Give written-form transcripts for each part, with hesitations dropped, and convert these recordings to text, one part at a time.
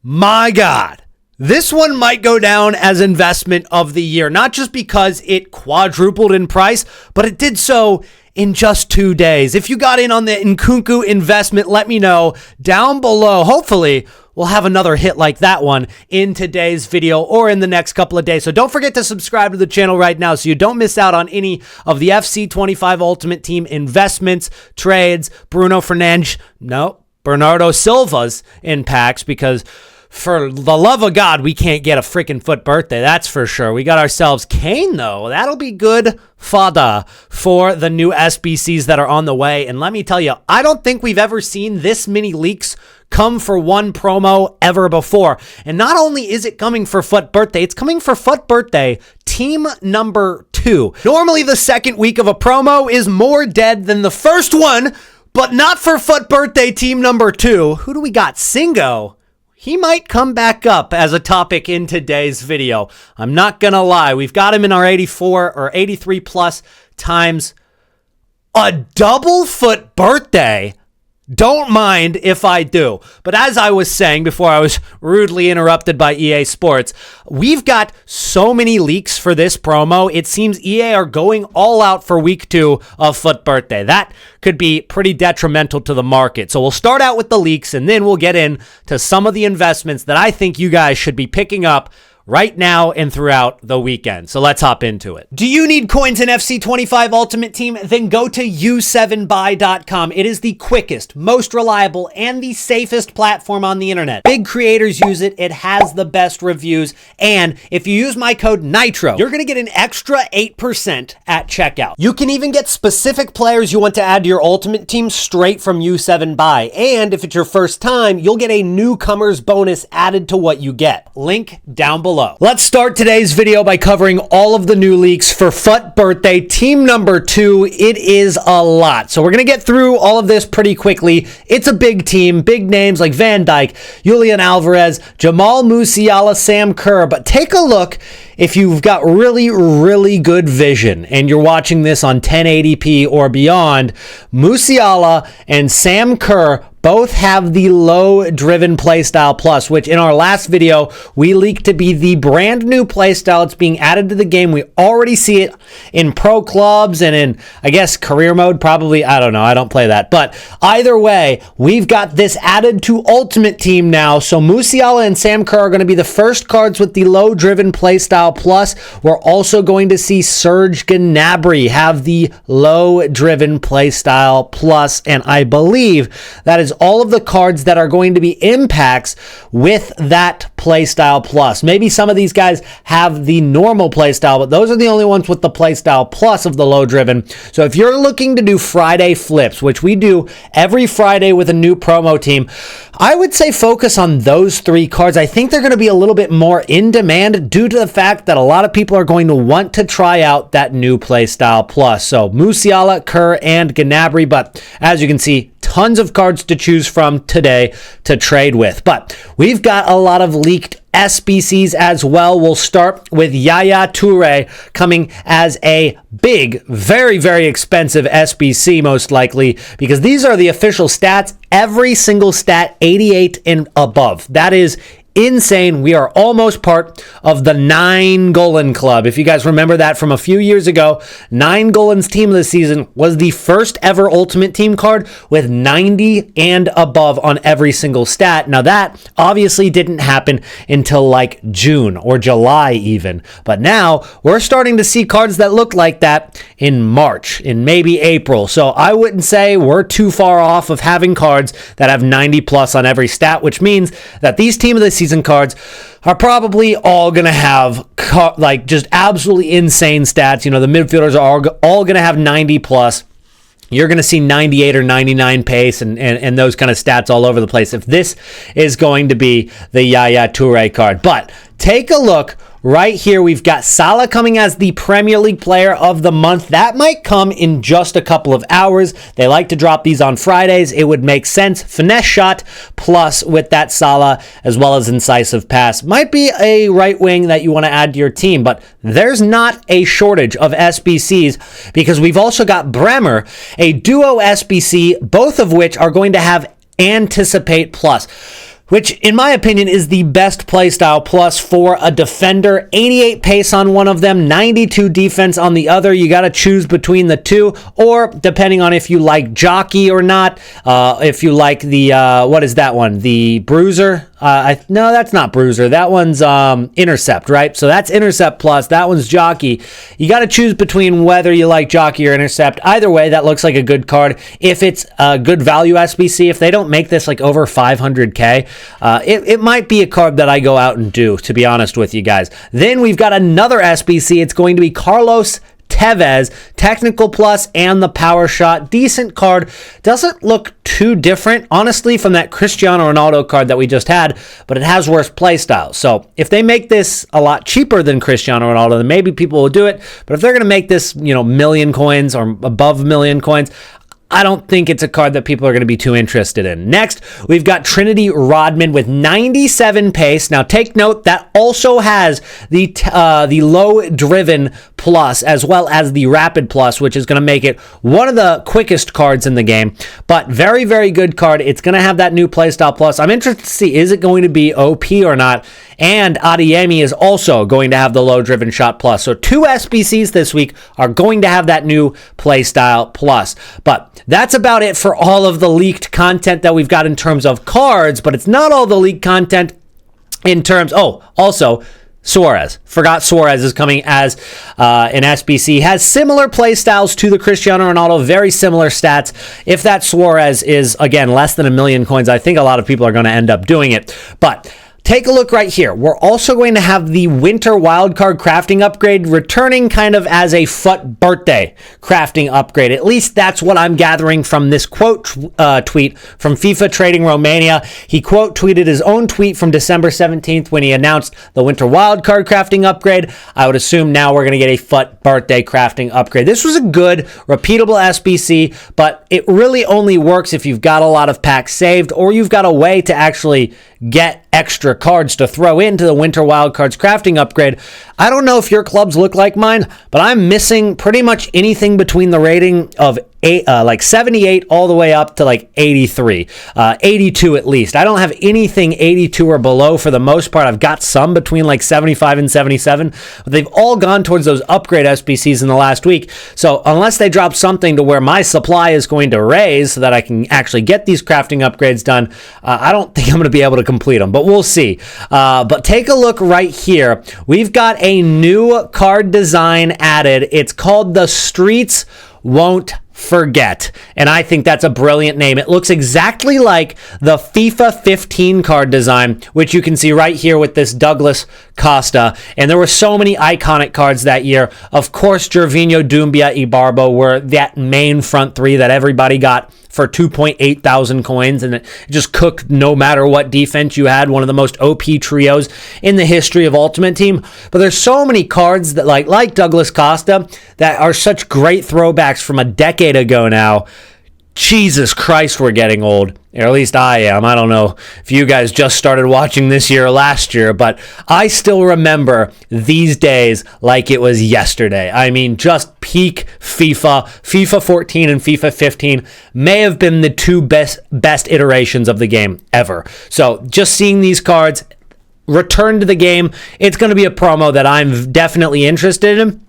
My God, this one might go down as investment of the year, not just because it quadrupled in price, but it did so in just 2 days. If you got in on the Nkunku investment, let me know down below. Hopefully, we'll have another hit like that one in today's video or in the next couple of days. So don't forget to subscribe to the channel right now so you don't miss out on any of the FC25 Ultimate Team investments, trades, Bernardo Silva's impacts, because for the love of God, we can't get a freaking foot birthday. That's for sure. We got ourselves Kane, though. That'll be good fodder for the new SBCs that are on the way. And let me tell you, I don't think we've ever seen this many leaks come for one promo ever before. And not only is it coming for foot birthday, it's coming for foot birthday team number 2. Normally, the second week of a promo is more dead than the first one, but not for foot birthday team number 2. Who do we got? Singo. He might come back up as a topic in today's video. I'm not going to lie. We've got him in our 84 or 83 plus times a double foot birthday. Don't mind if I do. But as I was saying before I was rudely interrupted by EA Sports, we've got so many leaks for this promo. It seems EA are going all out for week 2 of foot birthday. That could be pretty detrimental to the market. So we'll start out with the leaks, and then we'll get into some of the investments that I think you guys should be picking up right now and throughout the weekend. So let's hop into it. Do you need coins in FC25 Ultimate Team? Then go to u7buy.com. It is the quickest, most reliable, and the safest platform on the internet. Big creators use it. It has the best reviews. And if you use my code NITRO, you're going to get an extra 8% at checkout. You can even get specific players you want to add to your Ultimate Team straight from u7buy. And if it's your first time, you'll get a newcomer's bonus added to what you get. Link down below. Let's start today's video by covering all of the new leaks for foot birthday team number 2. It is a lot, so we're gonna get through all of this pretty quickly. It's a big team, big names like Van Dijk, Julian Alvarez, Jamal Musiala, Sam Kerr. But take a look if you've got really good vision and you're watching this on 1080p or beyond. Musiala and Sam Kerr both have the low driven playstyle plus, which in our last video, we leaked to be the brand new playstyle. It's being added to the game. We already see it in pro clubs and in, I guess, career mode, probably. I don't know. I don't play that. But either way, we've got this added to Ultimate Team now. So Musiala and Sam Kerr are going to be the first cards with the low driven playstyle plus. We're also going to see Serge Gnabry have the low driven playstyle plus. And I believe that is all of the cards that are going to be impacts with that playstyle plus. Maybe some of these guys have the normal playstyle, but those are the only ones with the playstyle plus of the low driven. So if you're looking to do Friday flips, which we do every Friday with a new promo team, I would say focus on those 3 cards. I think they're going to be a little bit more in demand due to the fact that a lot of people are going to want to try out that new playstyle plus. So Musiala, Kerr, and Gnabry, but as you can see, tons of cards to choose from today to trade with. But we've got a lot of leaked SBCs as well. We'll start with Yaya Toure coming as a big, very expensive SBC, most likely, because these are the official stats. Every single stat 88 and above. That is insane. We are almost part of the 9 Golan Club. If you guys remember that from a few years ago, 9 Golan's team of the season was the first ever Ultimate Team card with 90 and above on every single stat. Now that obviously didn't happen until like June or July even. But now we're starting to see cards that look like that in March, in maybe April. So I wouldn't say we're too far off of having cards that have 90 plus on every stat, which means that these team of the season cards are probably all going to have like just absolutely insane stats. You know, the midfielders are all going to have 90 plus. You're going to see 98 or 99 pace and those kind of stats all over the place if this is going to be the Yaya Toure card. But take a look. Right here, we've got Salah coming as the Premier League Player of the Month. That might come in just a couple of hours. They like to drop these on Fridays. It would make sense. Finesse shot plus with that Salah, as well as incisive pass. Might be a right wing that you want to add to your team, but there's not a shortage of SBCs because we've also got Bremer, a duo SBC, both of which are going to have Anticipate plus. which in my opinion is the best playstyle plus for a defender. 88 pace on one of them, 92 defense on the other. You got to choose between the two, or depending on if you like jockey or not, if you like the, what is that one? The bruiser? No, that's not bruiser. That one's intercept, right? So that's intercept plus. That one's jockey. You got to choose between whether you like jockey or intercept. Either way, that looks like a good card. If it's a good value SBC, if they don't make this like over 500K, it might be a card that I go out and do, to be honest with you guys. Then we've got another SBC. It's going to be Carlos Tevez, technical plus and the power shot. Decent card. Doesn't look too different, honestly, from that Cristiano Ronaldo card that we just had, but it has worse play styles. So if they make this a lot cheaper than Cristiano Ronaldo, then maybe people will do it. But if they're going to make this, million coins or above million coins, I don't think it's a card that people are going to be too interested in. Next, we've got Trinity Rodman with 97 pace. Now, take note that also has the low driven plus as well as the rapid plus, which is going to make it one of the quickest cards in the game. But very, very good card. It's going to have that new playstyle plus. I'm interested to see, is it going to be OP or not? And Adeyemi is also going to have the low driven shot plus. So 2 SBCs this week are going to have that new playstyle plus. But that's about it for all of the leaked content that we've got in terms of cards, but it's not all the leaked content in terms... Oh, also, Suarez. Forgot Suarez is coming as an SBC. Has similar play styles to the Cristiano Ronaldo, very similar stats. If that Suarez is, again, less than 1 million coins, I think a lot of people are going to end up doing it. But take a look right here. We're also going to have the Winter Wildcard crafting upgrade returning kind of as a FUT birthday crafting upgrade. At least that's what I'm gathering from this quote tweet from FIFA Trading Romania. He quote tweeted his own tweet from December 17th when he announced the Winter Wildcard crafting upgrade. I would assume now we're going to get a FUT birthday crafting upgrade. This was a good, repeatable SBC, but it really only works if you've got a lot of packs saved or you've got a way to actually get extra cards to throw into the Winter Wildcards crafting upgrade. I don't know if your clubs look like mine, but I'm missing pretty much anything between the rating of 78 all the way up to like 83, 82 at least. I don't have anything 82 or below for the most part. I've got some between like 75 and 77, but they've all gone towards those upgrade SBCs in the last week. So unless they drop something to where my supply is going to raise so that I can actually get these crafting upgrades done, I don't think I'm going to be able to complete them, but we'll see. But take a look right here. We've got a new card design added. It's called the Streets Won't Forget, and I think that's a brilliant name. It looks exactly like the FIFA 15 card design, which you can see right here with this Douglas Costa, and there were so many iconic cards that year. Of course, Gervinho, Doumbia, Ibarbo were that main front three that everybody got for 2.8 thousand coins, and it just cooked no matter what defense you had. One of the most OP trios in the history of Ultimate Team. But there's so many cards that like Douglas Costa that are such great throwbacks from a decade ago now. Jesus Christ, we're getting old. Or at least I am. I don't know if you guys just started watching this year or last year, but I still remember these days like it was yesterday. I mean, just peak FIFA. FIFA 14 and FIFA 15 may have been the two best iterations of the game ever. So just seeing these cards return to the game, it's going to be a promo that I'm definitely interested in.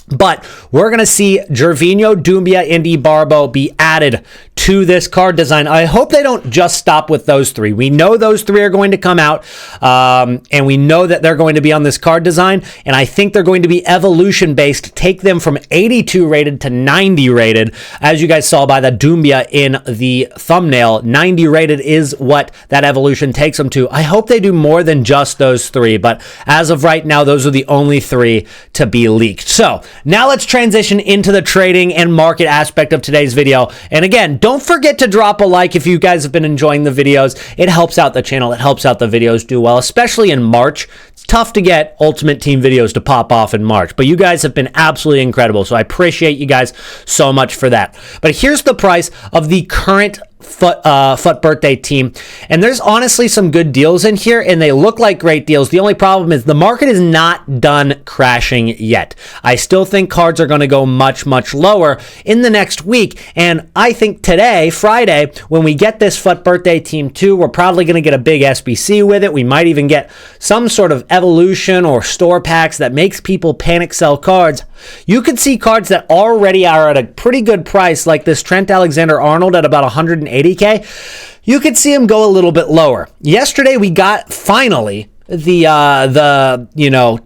But we're going to see Gervinho, Doumbia, and Ibarbo be added to this card design. I hope they don't just stop with those three. We know those three are going to come out, and we know that they're going to be on this card design, and I think they're going to be evolution-based, take them from 82 rated to 90 rated. As you guys saw by the Doumbia in the thumbnail, 90 rated is what that evolution takes them to. I hope they do more than just those three, but as of right now, those are the only three to be leaked. So now let's transition into the trading and market aspect of today's video. And again, don't forget to drop a like if you guys have been enjoying the videos. It helps out the channel. It helps out the videos do well, especially in March. It's tough to get Ultimate Team videos to pop off in March, but you guys have been absolutely incredible. So I appreciate you guys so much for that. But here's the price of the current foot birthday team, and there's honestly some good deals in here, and they look like great deals. The only problem is the market is not done crashing yet. I still think cards are going to go much lower in the next week, and I think today, Friday, when we get this foot birthday team 2, we're probably going to get a big SBC with it. We might even get some sort of evolution or store packs that makes people panic sell cards. You could see cards that already are at a pretty good price, like this Trent Alexander-Arnold at about 180K. You could see him go a little bit lower. Yesterday, we got finally the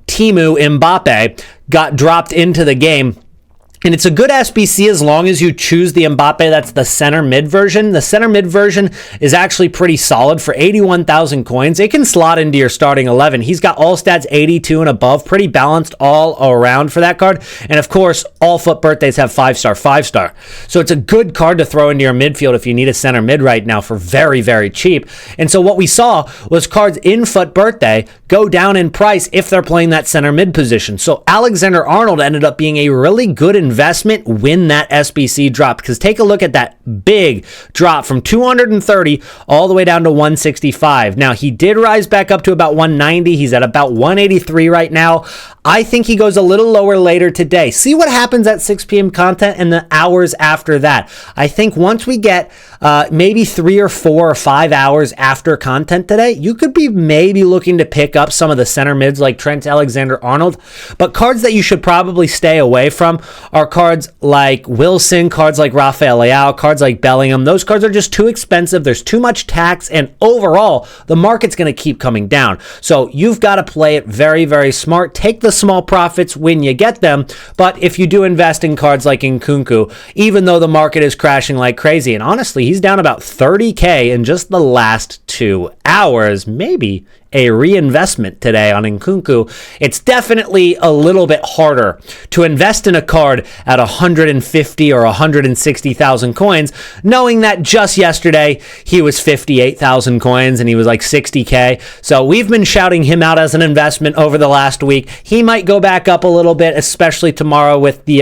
Temu Mbappe got dropped into the game. And it's a good SBC as long as you choose the Mbappe. That's the center mid version. The center mid version is actually pretty solid for 81,000 coins. It can slot into your starting 11. He's got all stats 82 and above, pretty balanced all around for that card. And of course, all foot birthdays have 5-star. So it's a good card to throw into your midfield if you need a center mid right now for very cheap. And so what we saw was cards in foot birthday go down in price if they're playing that center mid position. So Alexander Arnold ended up being a really good investment when that SBC dropped, because take a look at that big drop from 230 all the way down to 165. Now, he did rise back up to about 190. He's at about 183 right now. I think he goes a little lower later today. See what happens at 6 p.m. content and the hours after that. I think once we get maybe 3 or 4 or 5 hours after content today, you could be maybe looking to pick up some of the center mids like Trent Alexander-Arnold. But cards that you should probably stay away from are cards like Wilson, cards like Rafael Leao, cards like Bellingham. Those cards are just too expensive. There's too much tax, and overall, the market's going to keep coming down. So you've got to play it very smart. Take the small profits when you get them, but if you do invest in cards like Nkunku, even though the market is crashing like crazy, and honestly, he's down about 30K in just the last 2 hours, maybe a reinvestment today on Nkunku. It's definitely a little bit harder to invest in a card at 150 or 160,000 coins, knowing that just yesterday he was 58,000 coins and he was like 60K. So we've been shouting him out as an investment over the last week. He might go back up a little bit, especially tomorrow with the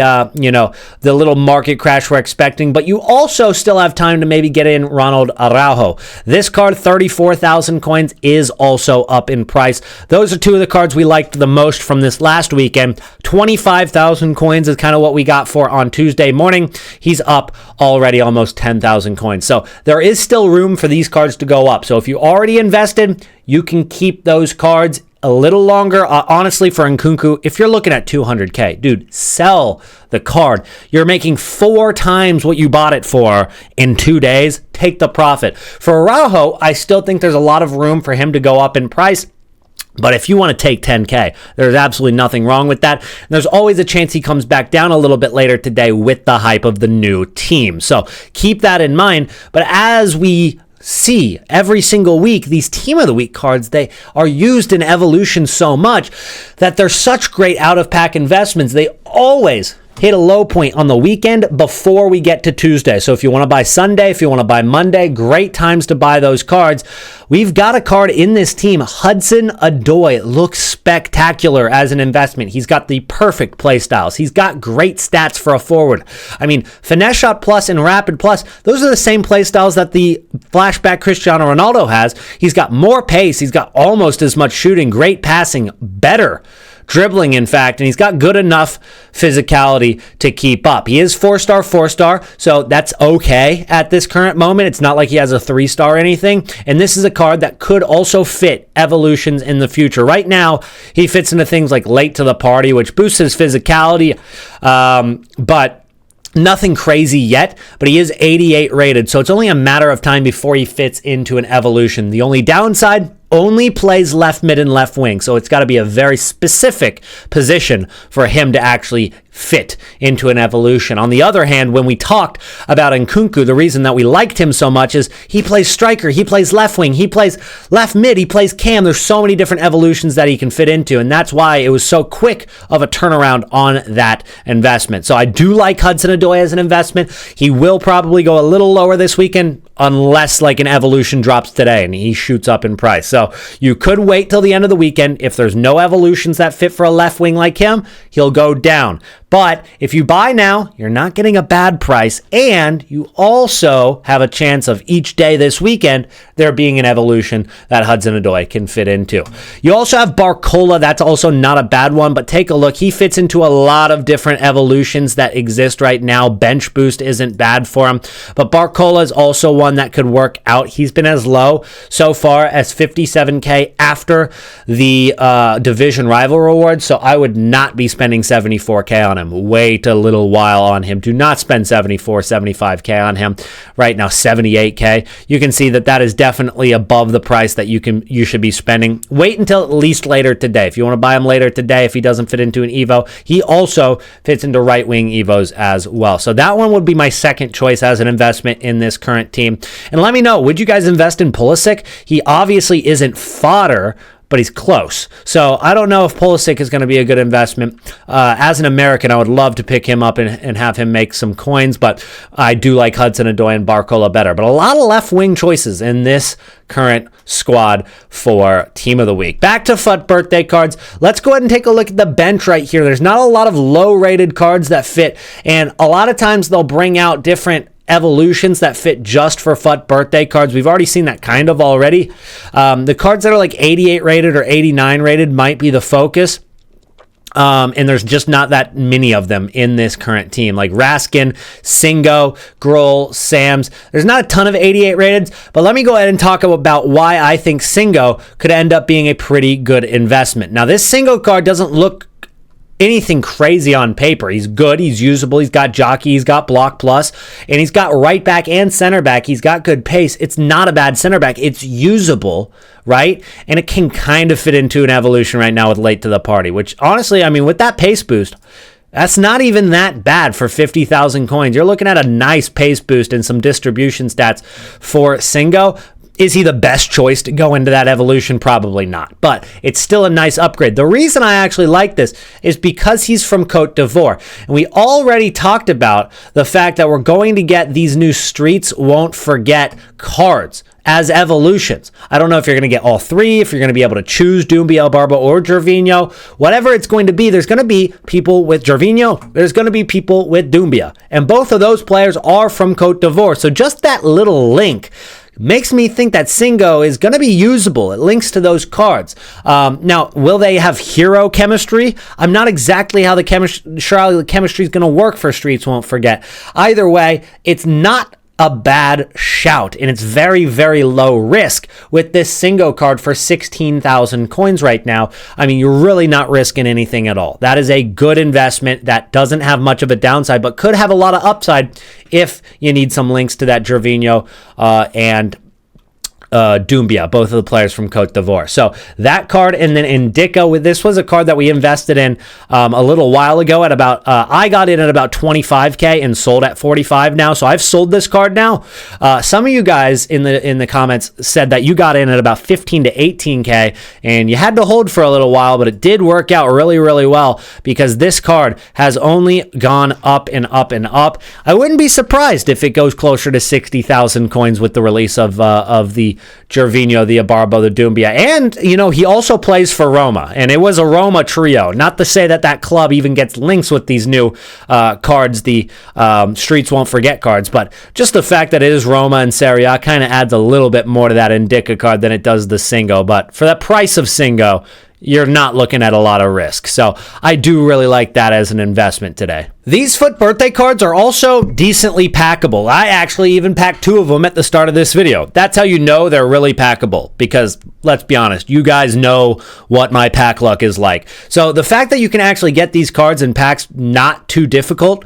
the little market crash we're expecting. But you also still have time to maybe get in Ronald Araujo. This card, 34,000 coins, is also up in price. Those are two of the cards we liked the most from this last weekend. 25,000 coins is kind of what we got for on Tuesday morning. He's up already almost 10,000 coins. So there is still room for these cards to go up. So if you already invested, you can keep those cards a little longer. Honestly, for Nkunku, if you're looking at 200K, dude, sell the card. You're making 4 times what you bought it for in 2 days. Take the profit. For Araujo, I still think there's a lot of room for him to go up in price. But if you want to take 10K, there's absolutely nothing wrong with that. There's always a chance he comes back down a little bit later today with the hype of the new team. So keep that in mind. But as we see every single week, these team of the week cards, they are used in evolution so much that they're such great out of pack investments. They always hit a low point on the weekend before we get to Tuesday. So if you want to buy Sunday, if you want to buy Monday, great times to buy those cards. We've got a card in this team, Hudson-Odoi. Looks spectacular as an investment. He's got the perfect play styles. He's got great stats for a forward. I mean, Finesse Shot Plus and Rapid Plus, those are the same play styles that the flashback Cristiano Ronaldo has. He's got more pace. He's got almost as much shooting, great passing, better dribbling, in fact, and he's got good enough physicality to keep up. He is 4-star, so that's okay at this current moment. It's not like he has a 3-star or anything, and this is a card that could also fit evolutions in the future. Right now, he fits into things like late to the party, which boosts his physicality, but nothing crazy yet, but he is 88 rated, so it's only a matter of time before he fits into an evolution. The only downside, only plays left mid and left wing, so it's got to be a very specific position for him to actually fit into an evolution. On the other hand, when we talked about Nkunku, the reason that we liked him so much is he plays striker, he plays left wing, he plays left mid, he plays cam. There's so many different evolutions that he can fit into, and that's why it was so quick of a turnaround on that investment. So I do like Hudson-Odoi as an investment. He will probably go a little lower this weekend unless like an evolution drops today and he shoots up in price. So you could wait till the end of the weekend. If there's no evolutions that fit for a left wing like him, he'll go down. But if you buy now, you're not getting a bad price, and you also have a chance of each day this weekend there being an evolution that Hudson-Odoi can fit into. You also have Barcola. That's also not a bad one, but take a look. He fits into a lot of different evolutions that exist right now. Bench boost isn't bad for him, but Barcola is also one that could work out. He's been as low so far as 57K after the division rival reward, so I would not be spending 74K on him. Wait a little while on him. Do not spend 75K on him right now. 78K. You can see that is definitely above the price that you should be spending. Wait until at least later today. If you want to buy him later today, if he doesn't fit into an Evo, he also fits into right wing Evos as well. So that one would be my second choice as an investment in this current team. And let me know, would you guys invest in Pulisic? He obviously isn't fodder, but he's close. So I don't know if Pulisic is going to be a good investment. As an American, I would love to pick him up and have him make some coins, but I do like Hudson-Odoi and Barcola better. But a lot of left-wing choices in this current squad for Team of the Week. Back to FUT birthday cards. Let's go ahead and take a look at the bench right here. There's not a lot of low-rated cards that fit, and a lot of times they'll bring out different evolutions that fit just for FUT birthday cards. We've already seen that kind of already. The cards that are like 88 rated or 89 rated might be the focus. And there's just not that many of them in this current team. Like Raskin, Singo, Grohl, Sams. There's not a ton of 88 rated, but let me go ahead and talk about why I think Singo could end up being a pretty good investment. Now, this Singo card doesn't look anything crazy on paper. He's good. He's usable. He's got jockey. He's got block plus, and he's got right back and center back. He's got good pace. It's not a bad center back. It's usable, right? And it can kind of fit into an evolution right now with late to the party, which honestly, I mean, with that pace boost, that's not even that bad for 50,000 coins. You're looking at a nice pace boost and some distribution stats for Singo. Is he the best choice to go into that evolution? Probably not, but it's still a nice upgrade. The reason I actually like this is because he's from Cote d'Ivoire, and we already talked about the fact that we're going to get these new Streets Won't Forget cards as evolutions. I don't know if you're going to get all three, if you're going to be able to choose Doumbia, Barba, or Gervinho. Whatever it's going to be, there's going to be people with Gervinho, there's going to be people with Doumbia, and both of those players are from Cote d'Ivoire, so just that little link makes me think that Singo is going to be usable. It links to those cards. Now, will they have hero chemistry? I'm not exactly how the chemistry is going to work for Streets Won't Forget. Either way, it's not a bad shout, and it's very, very low risk with this Singo card for 16,000 coins right now. I mean, you're really not risking anything at all. That is a good investment that doesn't have much of a downside, but could have a lot of upside if you need some links to that Gervinho and Doumbia, both of the players from Cote d'Ivoire. So that card, and then Indica, this was a card that we invested in a little while ago at about, I got in at about 25K and sold at 45 now. So I've sold this card now. Some of you guys in the comments said that you got in at about 15 to 18K and you had to hold for a little while, but it did work out really, really well because this card has only gone up and up and up. I wouldn't be surprised if it goes closer to 60,000 coins with the release of the Gervinho, the Ibarbo, the Doumbia. And, you know, he also plays for Roma, and it was a Roma trio. Not to say that club even gets links with these new cards, the Streets Won't Forget cards, but just the fact that it is Roma and Serie A kind of adds a little bit more to that Indica card than it does the Singo. But for the price of Singo, you're not looking at a lot of risk. So I do really like that as an investment today. These FUT birthday cards are also decently packable. I actually even packed two of them at the start of this video. That's how you know they're really packable, because let's be honest, you guys know what my pack luck is like. So the fact that you can actually get these cards in packs, not too difficult.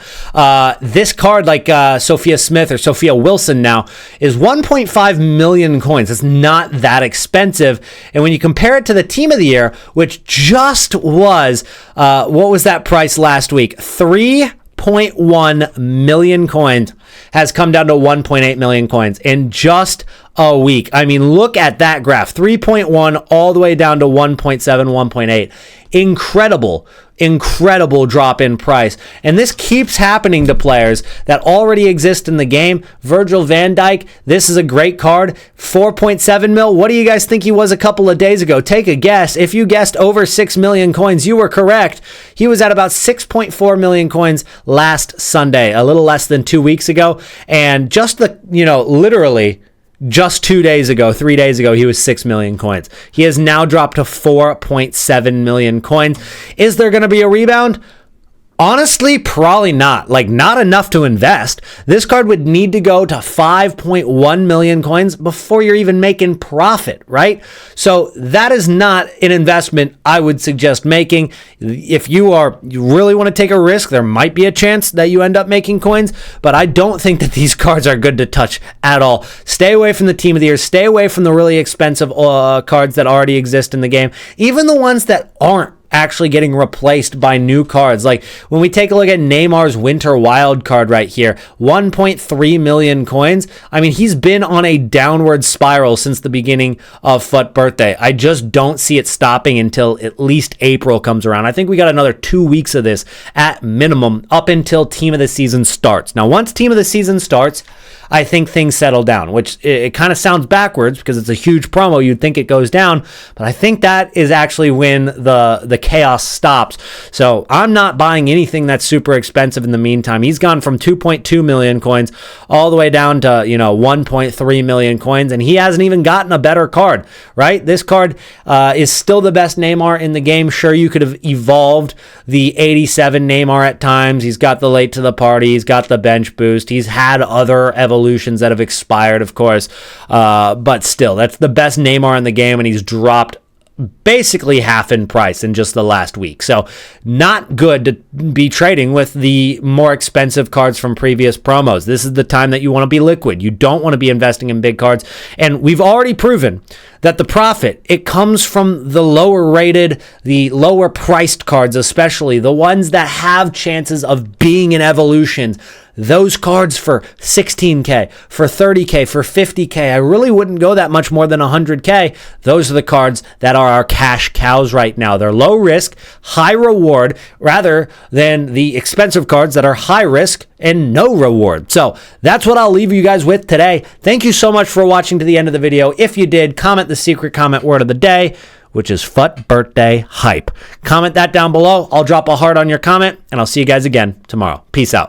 This card, like Sophia Smith or Sophia Wilson now, is 1.5 million coins. It's not that expensive. And when you compare it to the Team of the Year, which just was, what was that price last week? 3.1 million coins has come down to 1.8 million coins in just a week. I mean, look at that graph. 3.1 all the way down to 1.7, 1.8. Incredible incredible drop in price. And this keeps happening to players that already exist in the game. Virgil van Dijk, this is a great card. 4.7 mil. What do you guys think he was a couple of days ago? Take a guess. If you guessed over 6 million coins, you were correct. He was at about 6.4 million coins last Sunday, a little less than 2 weeks ago. And just literally just 2 days ago, 3 days ago, he was 6 million coins. He has now dropped to 4.7 million coins. Is there going to be a rebound? Honestly, probably not. Not enough to invest. This card would need to go to 5.1 million coins before you're even making profit, right? So that is not an investment I would suggest making. If you really want to take a risk, there might be a chance that you end up making coins, but I don't think that these cards are good to touch at all. Stay away from the Team of the Year. Stay away from the really expensive cards that already exist in the game. Even the ones that aren't actually getting replaced by new cards. Like when we take a look at Neymar's Winter Wild card right here, 1.3 million coins. I mean, he's been on a downward spiral since the beginning of FUT Birthday. I just don't see it stopping until at least April comes around. I think we got another 2 weeks of this at minimum up until Team of the Season starts. Now, once Team of the Season starts, I think things settle down, which it kind of sounds backwards because it's a huge promo. You'd think it goes down, but I think that is actually when the chaos stops. So I'm not buying anything that's super expensive in the meantime. He's gone from 2.2 million coins all the way down to 1.3 million coins, and he hasn't even gotten a better card, right? This card is still the best Neymar in the game. Sure, you could have evolved the 87 Neymar at times. He's got the late to the party. He's got the bench boost. He's had other evolutions that have expired, of course, but still, that's the best Neymar in the game, and he's dropped basically half in price in just the last week. So not good to be trading with the more expensive cards from previous promos. This is the time that you want to be liquid. You don't want to be investing in big cards. And we've already proven that the profit, it comes from the lower rated, the lower priced cards, especially the ones that have chances of being in evolutions. Those cards for 16K, for 30K, for 50K, I really wouldn't go that much more than 100K. Those are the cards that are our cash cows right now. They're low risk, high reward, rather than the expensive cards that are high risk and no reward. So that's what I'll leave you guys with today. Thank you so much for watching to the end of the video. If you did, comment the secret comment word of the day, which is FUT Birthday Hype. Comment that down below. I'll drop a heart on your comment, and I'll see you guys again tomorrow. Peace out.